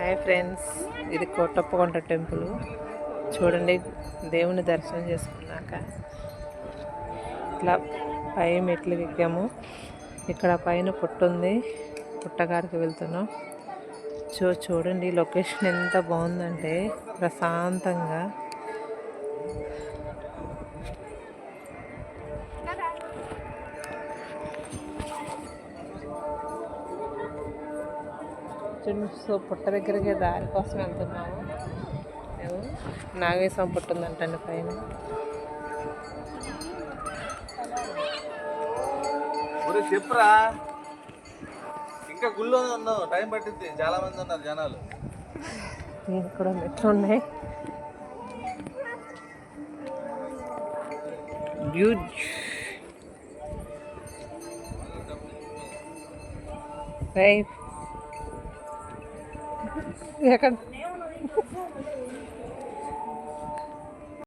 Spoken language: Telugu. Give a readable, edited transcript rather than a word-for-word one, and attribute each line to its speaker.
Speaker 1: హాయ్ ఫ్రెండ్స్, ఇది కోటప్పకొండ టెంపుల్. చూడండి, దేవుని దర్శనం చేసుకున్నాక ఇట్లా పై మెట్లు ఎక్కాము. ఇక్కడ పైన పుట్ట ఉంది, పుట్టగారికి వెళ్తున్నాం. చూడండి లొకేషన్ ఎంత బాగుందంటే ప్రశాంతంగా. సో పుట్ట దగ్గరికి దారి కోసం వెళ్తున్నాము. నాగేశ్వరం పుట్ట ఉందంటండి పైన.
Speaker 2: చెప్పురా, ఇంకా గుళ్ళో ఉన్నావు, టైం పట్టింది. చాలా మంది ఉన్నారు జనాలు.
Speaker 1: ఇక్కడ మెట్లు ఉన్నాయి. ఎక్కడ